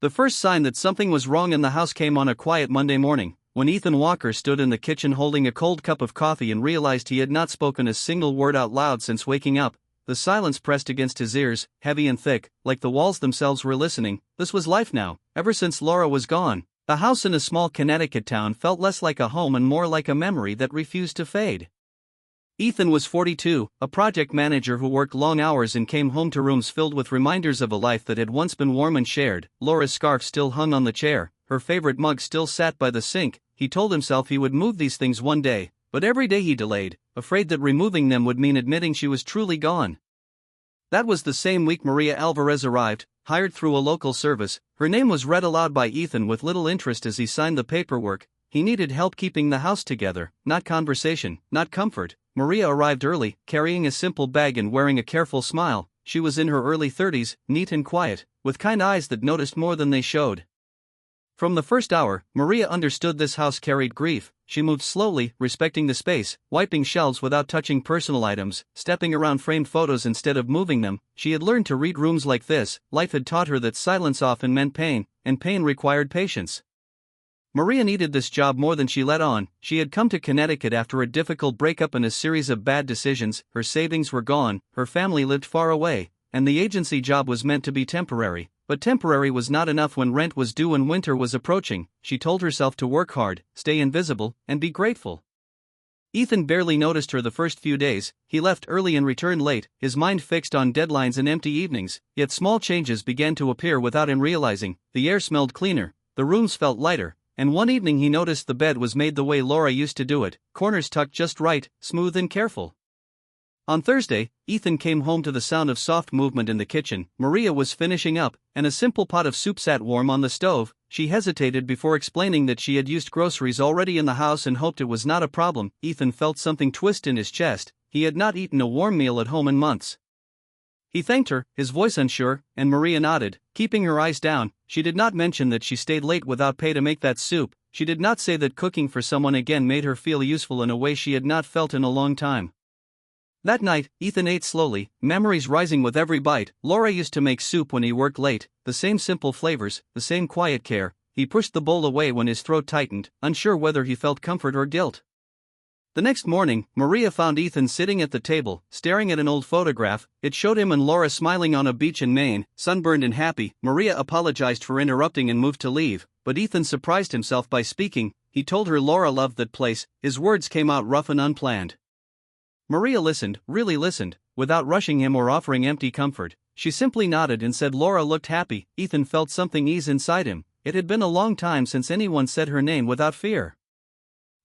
The first sign that something was wrong in the house came on a quiet Monday morning, when Ethan Walker stood in the kitchen holding a cold cup of coffee and realized he had not spoken a single word out loud since waking up. The silence pressed against his ears, heavy and thick, like the walls themselves were listening. This was life now, ever since Laura was gone. The house in a small Connecticut town felt less like a home and more like a memory that refused to fade. Ethan was 42, a project manager who worked long hours and came home to rooms filled with reminders of a life that had once been warm and shared. Laura's scarf still hung on the chair, her favorite mug still sat by the sink. He told himself he would move these things one day, but every day he delayed, afraid that removing them would mean admitting she was truly gone. That was the same week Maria Alvarez arrived, hired through a local service. Her name was read aloud by Ethan with little interest as he signed the paperwork. He needed help keeping the house together, not conversation, not comfort. Maria arrived early, carrying a simple bag and wearing a careful smile. She was in her early 30s, neat and quiet, with kind eyes that noticed more than they showed. From the first hour, Maria understood this house carried grief. She moved slowly, respecting the space, wiping shelves without touching personal items, stepping around framed photos instead of moving them. She had learned to read rooms like this. Life had taught her that silence often meant pain, and pain required patience. Maria needed this job more than she let on. She had come to Connecticut after a difficult breakup and a series of bad decisions. Her savings were gone, her family lived far away, and the agency job was meant to be temporary. But temporary was not enough when rent was due and winter was approaching. She told herself to work hard, stay invisible, and be grateful. Ethan barely noticed her the first few days. He left early and returned late, his mind fixed on deadlines and empty evenings. Yet small changes began to appear without him realizing. The air smelled cleaner, the rooms felt lighter, and one evening he noticed the bed was made the way Laura used to do it, corners tucked just right, smooth and careful. On Thursday, Ethan came home to the sound of soft movement in the kitchen. Maria was finishing up, and a simple pot of soup sat warm on the stove. She hesitated before explaining that she had used groceries already in the house and hoped it was not a problem. Ethan felt something twist in his chest. He had not eaten a warm meal at home in months. He thanked her, his voice unsure, and Maria nodded, keeping her eyes down. She did not mention that she stayed late without pay to make that soup. She did not say that cooking for someone again made her feel useful in a way she had not felt in a long time. That night, Ethan ate slowly, memories rising with every bite. Laura used to make soup when he worked late, the same simple flavors, the same quiet care. He pushed the bowl away when his throat tightened, unsure whether he felt comfort or guilt. The next morning, Maria found Ethan sitting at the table, staring at an old photograph. It showed him and Laura smiling on a beach in Maine, sunburned and happy. Maria apologized for interrupting and moved to leave, but Ethan surprised himself by speaking. He told her Laura loved that place. His words came out rough and unplanned. Maria listened, really listened, without rushing him or offering empty comfort. She simply nodded and said Laura looked happy. Ethan felt something ease inside him. It had been a long time since anyone said her name without fear.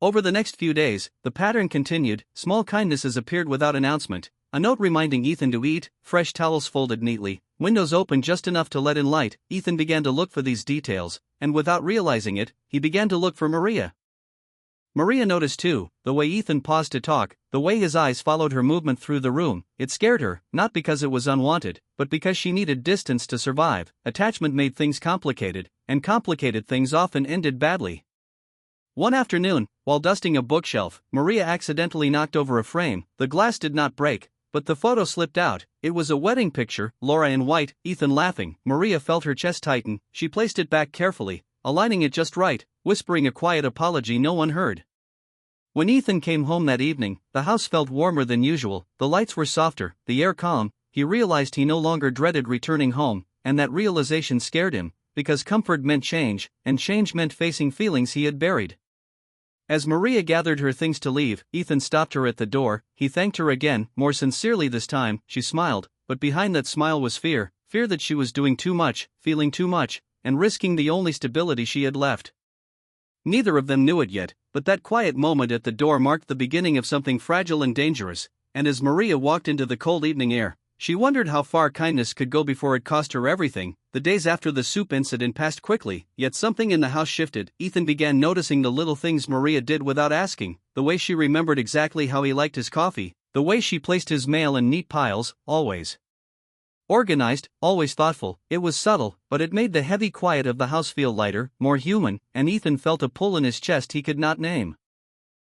Over the next few days, the pattern continued. Small kindnesses appeared without announcement. A note reminding Ethan to eat, fresh towels folded neatly, windows open just enough to let in light. Ethan began to look for these details, and without realizing it, he began to look for Maria. Maria noticed too, the way Ethan paused to talk, the way his eyes followed her movement through the room. It scared her, not because it was unwanted, but because she needed distance to survive. Attachment made things complicated, and complicated things often ended badly. One afternoon, while dusting a bookshelf, Maria accidentally knocked over a frame. The glass did not break, but the photo slipped out. It was a wedding picture, Laura in white, Ethan laughing. Maria felt her chest tighten. She placed it back carefully, aligning it just right, whispering a quiet apology no one heard. When Ethan came home that evening, the house felt warmer than usual. The lights were softer, the air calm. He realized he no longer dreaded returning home, and that realization scared him, because comfort meant change, and change meant facing feelings he had buried. As Maria gathered her things to leave, Ethan stopped her at the door. He thanked her again, more sincerely this time. She smiled, but behind that smile was fear that she was doing too much, feeling too much, and risking the only stability she had left. Neither of them knew it yet, but that quiet moment at the door marked the beginning of something fragile and dangerous, and as Maria walked into the cold evening air, she wondered how far kindness could go before it cost her everything. The days after the soup incident passed quickly, yet something in the house shifted. Ethan began noticing the little things Maria did without asking, the way she remembered exactly how he liked his coffee, the way she placed his mail in neat piles, always organized, always thoughtful. It was subtle, but it made the heavy quiet of the house feel lighter, more human, and Ethan felt a pull in his chest he could not name.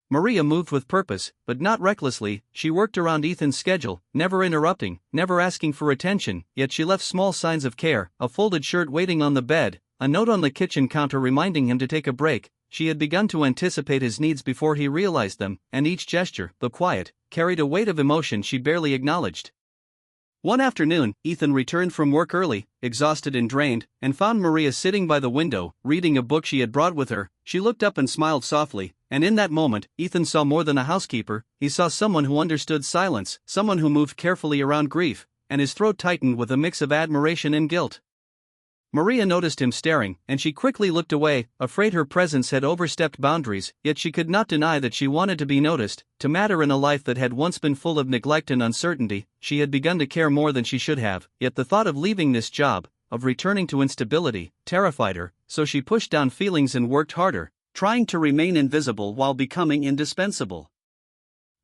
Maria moved with purpose, but not recklessly. She worked around Ethan's schedule, never interrupting, never asking for attention, yet she left small signs of care, a folded shirt waiting on the bed, a note on the kitchen counter reminding him to take a break. She had begun to anticipate his needs before he realized them, and each gesture, though quiet, carried a weight of emotion she barely acknowledged. One afternoon, Ethan returned from work early, exhausted and drained, and found Maria sitting by the window, reading a book she had brought with her. She looked up and smiled softly, and in that moment, Ethan saw more than a housekeeper. He saw someone who understood silence, someone who moved carefully around grief, and his throat tightened with a mix of admiration and guilt. Maria noticed him staring, and she quickly looked away, afraid her presence had overstepped boundaries, yet she could not deny that she wanted to be noticed, to matter in a life that had once been full of neglect and uncertainty. She had begun to care more than she should have, yet the thought of leaving this job, of returning to instability, terrified her, so she pushed down feelings and worked harder, trying to remain invisible while becoming indispensable.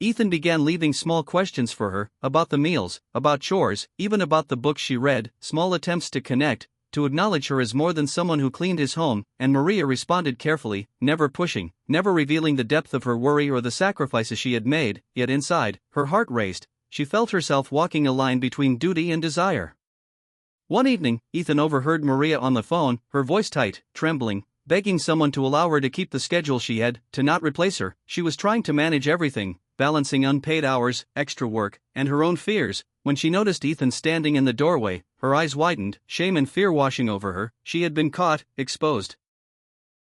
Ethan began leaving small questions for her, about the meals, about chores, even about the books she read, small attempts to connect, to acknowledge her as more than someone who cleaned his home, and Maria responded carefully, never pushing, never revealing the depth of her worry or the sacrifices she had made, yet inside, her heart raced. She felt herself walking a line between duty and desire. One evening, Ethan overheard Maria on the phone, her voice tight, trembling, begging someone to allow her to keep the schedule she had, to not replace her. She was trying to manage everything, balancing unpaid hours, extra work, and her own fears. When she noticed Ethan standing in the doorway, her eyes widened, shame and fear washing over her. She had been caught, exposed.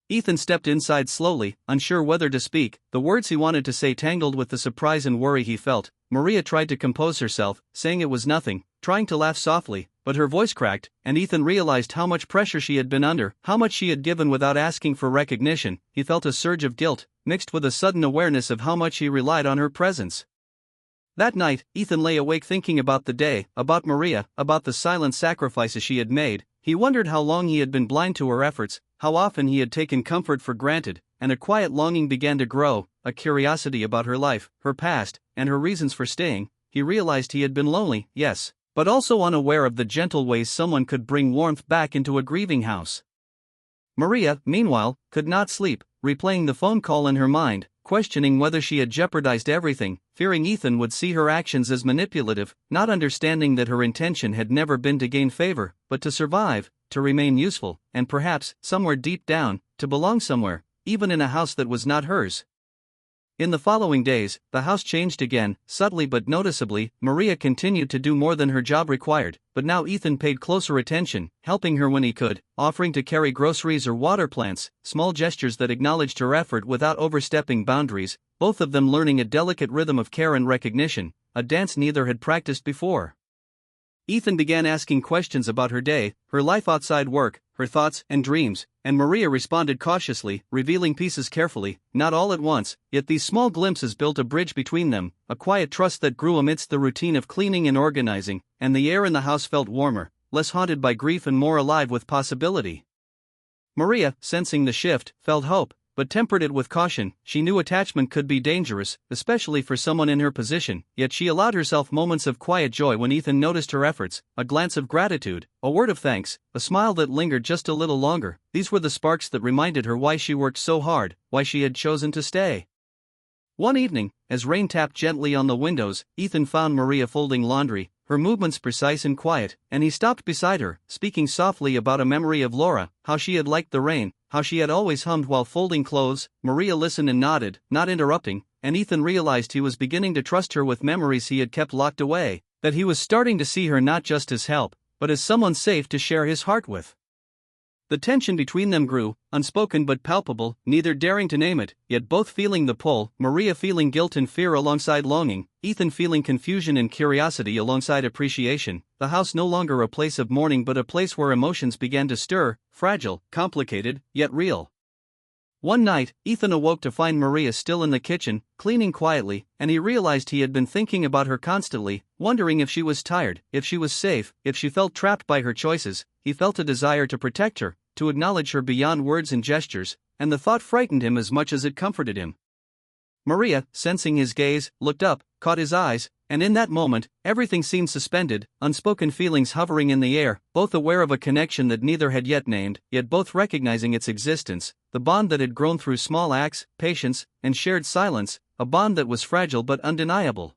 Ethan stepped inside slowly, unsure whether to speak. The words he wanted to say tangled with the surprise and worry he felt. Maria tried to compose herself, saying it was nothing, trying to laugh softly, but her voice cracked, and Ethan realized how much pressure she had been under, how much she had given without asking for recognition. He felt a surge of guilt, mixed with a sudden awareness of how much he relied on her presence. That night, Ethan lay awake thinking about the day, about Maria, about the silent sacrifices she had made. He wondered how long he had been blind to her efforts, how often he had taken comfort for granted, and a quiet longing began to grow, a curiosity about her life, her past, and her reasons for staying. He realized he had been lonely, yes, but also unaware of the gentle ways someone could bring warmth back into a grieving house. Maria, meanwhile, could not sleep, replaying the phone call in her mind, questioning whether she had jeopardized everything, fearing Ethan would see her actions as manipulative, not understanding that her intention had never been to gain favor, but to survive, to remain useful, and perhaps, somewhere deep down, to belong somewhere, even in a house that was not hers. In the following days, the house changed again, subtly but noticeably. Maria continued to do more than her job required, but now Ethan paid closer attention, helping her when he could, offering to carry groceries or water plants, small gestures that acknowledged her effort without overstepping boundaries, both of them learning a delicate rhythm of care and recognition, a dance neither had practiced before. Ethan began asking questions about her day, her life outside work, her thoughts and dreams, and Maria responded cautiously, revealing pieces carefully, not all at once, yet these small glimpses built a bridge between them, a quiet trust that grew amidst the routine of cleaning and organizing, and the air in the house felt warmer, less haunted by grief and more alive with possibility. Maria, sensing the shift, felt hope, but tempered it with caution. She knew attachment could be dangerous, especially for someone in her position, yet she allowed herself moments of quiet joy when Ethan noticed her efforts, a glance of gratitude, a word of thanks, a smile that lingered just a little longer. These were the sparks that reminded her why she worked so hard, why she had chosen to stay. One evening, as rain tapped gently on the windows, Ethan found Maria folding laundry, her movements precise and quiet, and he stopped beside her, speaking softly about a memory of Laura, how she had liked the rain, how she had always hummed while folding clothes. Maria listened and nodded, not interrupting, and Ethan realized he was beginning to trust her with memories he had kept locked away, that he was starting to see her not just as help, but as someone safe to share his heart with. The tension between them grew, unspoken but palpable, neither daring to name it, yet both feeling the pull, Maria feeling guilt and fear alongside longing, Ethan feeling confusion and curiosity alongside appreciation. The house no longer a place of mourning but a place where emotions began to stir, fragile, complicated, yet real. One night, Ethan awoke to find Maria still in the kitchen, cleaning quietly, and he realized he had been thinking about her constantly, wondering if she was tired, if she was safe, if she felt trapped by her choices. He felt a desire to protect her, to acknowledge her beyond words and gestures, and the thought frightened him as much as it comforted him. Maria, sensing his gaze, looked up, caught his eyes, and in that moment, everything seemed suspended, unspoken feelings hovering in the air, both aware of a connection that neither had yet named, yet both recognizing its existence, the bond that had grown through small acts, patience, and shared silence, a bond that was fragile but undeniable.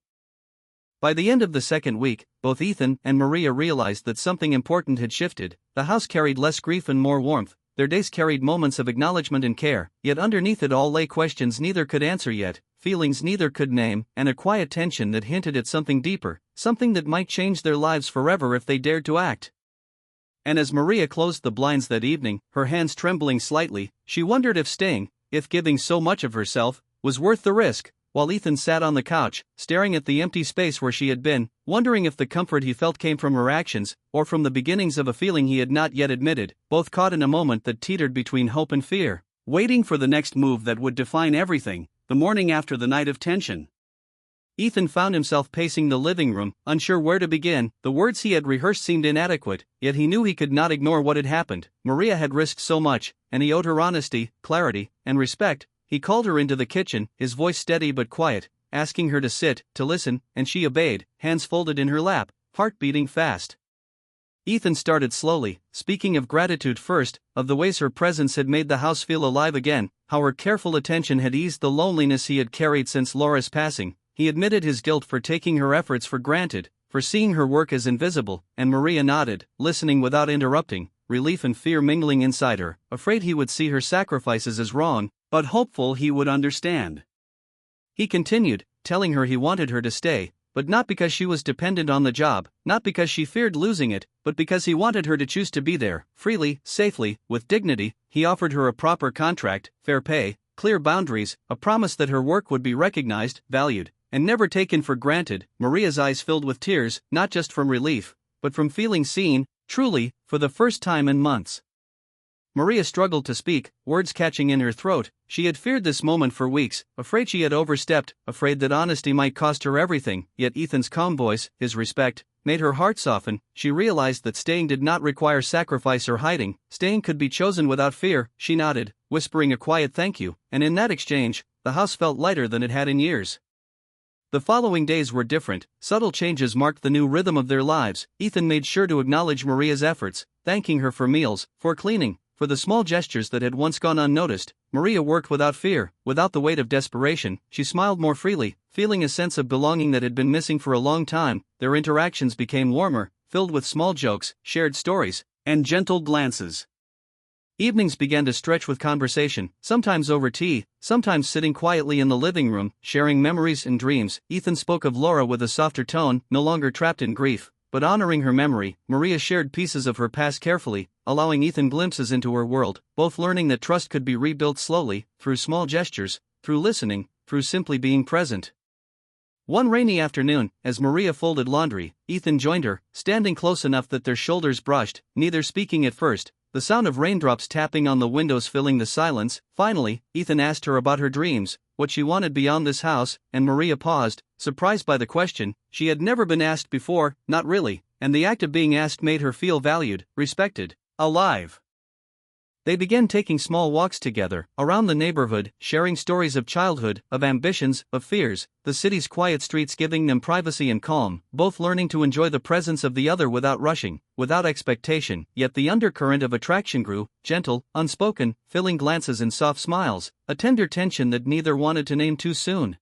By the end of the second week, both Ethan and Maria realized that something important had shifted. The house carried less grief and more warmth. Their days carried moments of acknowledgement and care, yet underneath it all lay questions neither could answer yet, feelings neither could name, and a quiet tension that hinted at something deeper, something that might change their lives forever if they dared to act. And as Maria closed the blinds that evening, her hands trembling slightly, she wondered if staying, if giving so much of herself, was worth the risk. While Ethan sat on the couch, staring at the empty space where she had been, wondering if the comfort he felt came from her actions, or from the beginnings of a feeling he had not yet admitted, both caught in a moment that teetered between hope and fear, waiting for the next move that would define everything. The morning after the night of tension, Ethan found himself pacing the living room, unsure where to begin. The words he had rehearsed seemed inadequate, yet he knew he could not ignore what had happened. Maria had risked so much, and he owed her honesty, clarity, and respect. He called her into the kitchen, his voice steady but quiet, asking her to sit, to listen, and she obeyed, hands folded in her lap, heart beating fast. Ethan started slowly, speaking of gratitude first, of the ways her presence had made the house feel alive again, how her careful attention had eased the loneliness he had carried since Laura's passing. He admitted his guilt for taking her efforts for granted, for seeing her work as invisible, and Maria nodded, listening without interrupting, relief and fear mingling inside her, afraid he would see her sacrifices as wrong, but hopeful he would understand. He continued, telling her he wanted her to stay, but not because she was dependent on the job, not because she feared losing it, but because he wanted her to choose to be there, freely, safely, with dignity. He offered her a proper contract, fair pay, clear boundaries, a promise that her work would be recognized, valued, and never taken for granted. Maria's eyes filled with tears, not just from relief, but from feeling seen, truly, for the first time in months. Maria struggled to speak, words catching in her throat. She had feared this moment for weeks, afraid she had overstepped, afraid that honesty might cost her everything. Yet Ethan's calm voice, his respect, made her heart soften. She realized that staying did not require sacrifice or hiding. Staying could be chosen without fear. She nodded, whispering a quiet thank you, and in that exchange, the house felt lighter than it had in years. The following days were different. Subtle changes marked the new rhythm of their lives. Ethan made sure to acknowledge Maria's efforts, thanking her for meals, for cleaning, for the small gestures that had once gone unnoticed. Maria worked without fear, without the weight of desperation. She smiled more freely, feeling a sense of belonging that had been missing for a long time. Their interactions became warmer, filled with small jokes, shared stories, and gentle glances. Evenings began to stretch with conversation, sometimes over tea, sometimes sitting quietly in the living room, sharing memories and dreams. Ethan spoke of Laura with a softer tone, no longer trapped in grief, but honoring her memory. Maria shared pieces of her past carefully, allowing Ethan glimpses into her world, both learning that trust could be rebuilt slowly, through small gestures, through listening, through simply being present. One rainy afternoon, as Maria folded laundry, Ethan joined her, standing close enough that their shoulders brushed, neither speaking at first, the sound of raindrops tapping on the windows filling the silence. Finally, Ethan asked her about her dreams, what she wanted beyond this house, and Maria paused, surprised by the question. She had never been asked before, not really, and the act of being asked made her feel valued, respected, alive. They began taking small walks together, around the neighborhood, sharing stories of childhood, of ambitions, of fears, the city's quiet streets giving them privacy and calm, both learning to enjoy the presence of the other without rushing, without expectation. Yet the undercurrent of attraction grew, gentle, unspoken, filling glances and soft smiles, a tender tension that neither wanted to name too soon.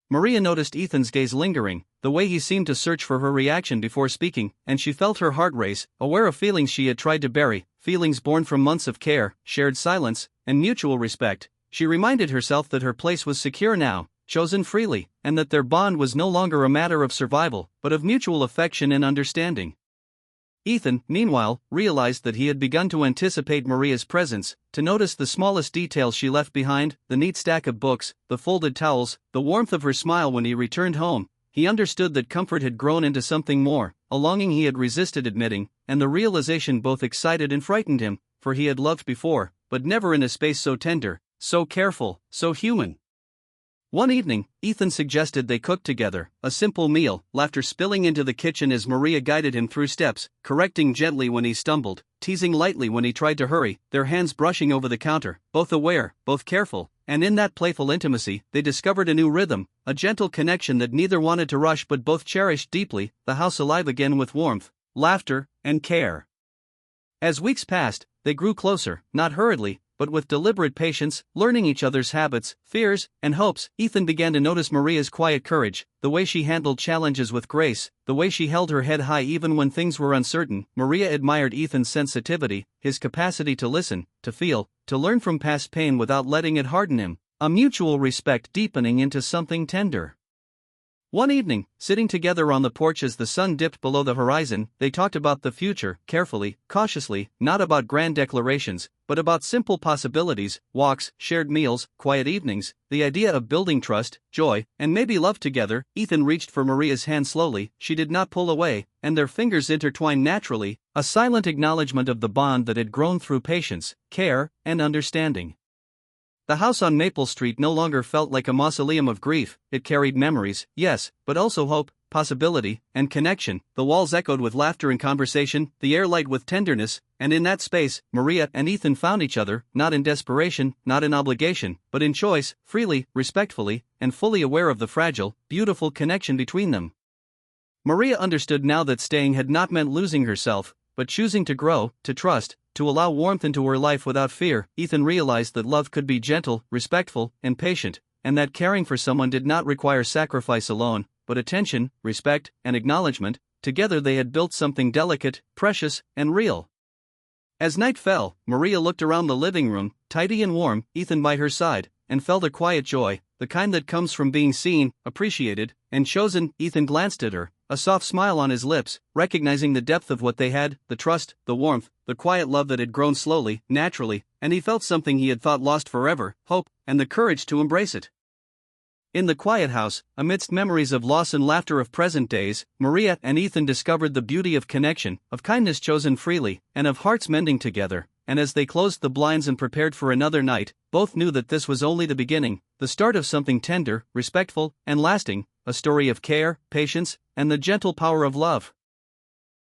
Maria noticed Ethan's gaze lingering, the way he seemed to search for her reaction before speaking, and she felt her heart race, aware of feelings she had tried to bury, feelings born from months of care, shared silence, and mutual respect. She reminded herself that her place was secure now, chosen freely, and that their bond was no longer a matter of survival, but of mutual affection and understanding. Ethan, meanwhile, realized that he had begun to anticipate Maria's presence, to notice the smallest details she left behind, the neat stack of books, the folded towels, the warmth of her smile when he returned home. He understood that comfort had grown into something more, a longing he had resisted admitting, and the realization both excited and frightened him, for he had loved before, but never in a space so tender, so careful, so human. One evening, Ethan suggested they cook together, a simple meal, laughter spilling into the kitchen as Maria guided him through steps, correcting gently when he stumbled, teasing lightly when he tried to hurry, their hands brushing over the counter, both aware, both careful, and in that playful intimacy, they discovered a new rhythm, a gentle connection that neither wanted to rush but both cherished deeply, the house alive again with warmth, laughter, and care. As weeks passed, they grew closer, not hurriedly, but with deliberate patience, learning each other's habits, fears, and hopes, Ethan began to notice Maria's quiet courage, the way she handled challenges with grace, the way she held her head high even when things were uncertain. Maria admired Ethan's sensitivity, his capacity to listen, to feel, to learn from past pain without letting it harden him, a mutual respect deepening into something tender. One evening, sitting together on the porch as the sun dipped below the horizon, they talked about the future, carefully, cautiously, not about grand declarations, but about simple possibilities, walks, shared meals, quiet evenings, the idea of building trust, joy, and maybe love together. Ethan reached for Maria's hand slowly, she did not pull away, and their fingers intertwined naturally, a silent acknowledgement of the bond that had grown through patience, care, and understanding. The house on Maple Street no longer felt like a mausoleum of grief. It carried memories, yes, but also hope, possibility, and connection. The walls echoed with laughter and conversation, the air light with tenderness, and in that space, Maria and Ethan found each other, not in desperation, not in obligation, but in choice, freely, respectfully, and fully aware of the fragile, beautiful connection between them. Maria understood now that staying had not meant losing herself, but choosing to grow, to trust, to allow warmth into her life without fear. Ethan realized that love could be gentle, respectful, and patient, and that caring for someone did not require sacrifice alone, but attention, respect, and acknowledgement. Together they had built something delicate, precious, and real. As night fell, Maria looked around the living room, tidy and warm, Ethan by her side, and felt a quiet joy, the kind that comes from being seen, appreciated, and chosen. Ethan glanced at her, a soft smile on his lips, recognizing the depth of what they had, the trust, the warmth, the quiet love that had grown slowly, naturally, and he felt something he had thought lost forever, hope, and the courage to embrace it. In the quiet house, amidst memories of loss and laughter of present days, Maria and Ethan discovered the beauty of connection, of kindness chosen freely, and of hearts mending together. And as they closed the blinds and prepared for another night, both knew that this was only the beginning, the start of something tender, respectful, and lasting, a story of care, patience, and the gentle power of love.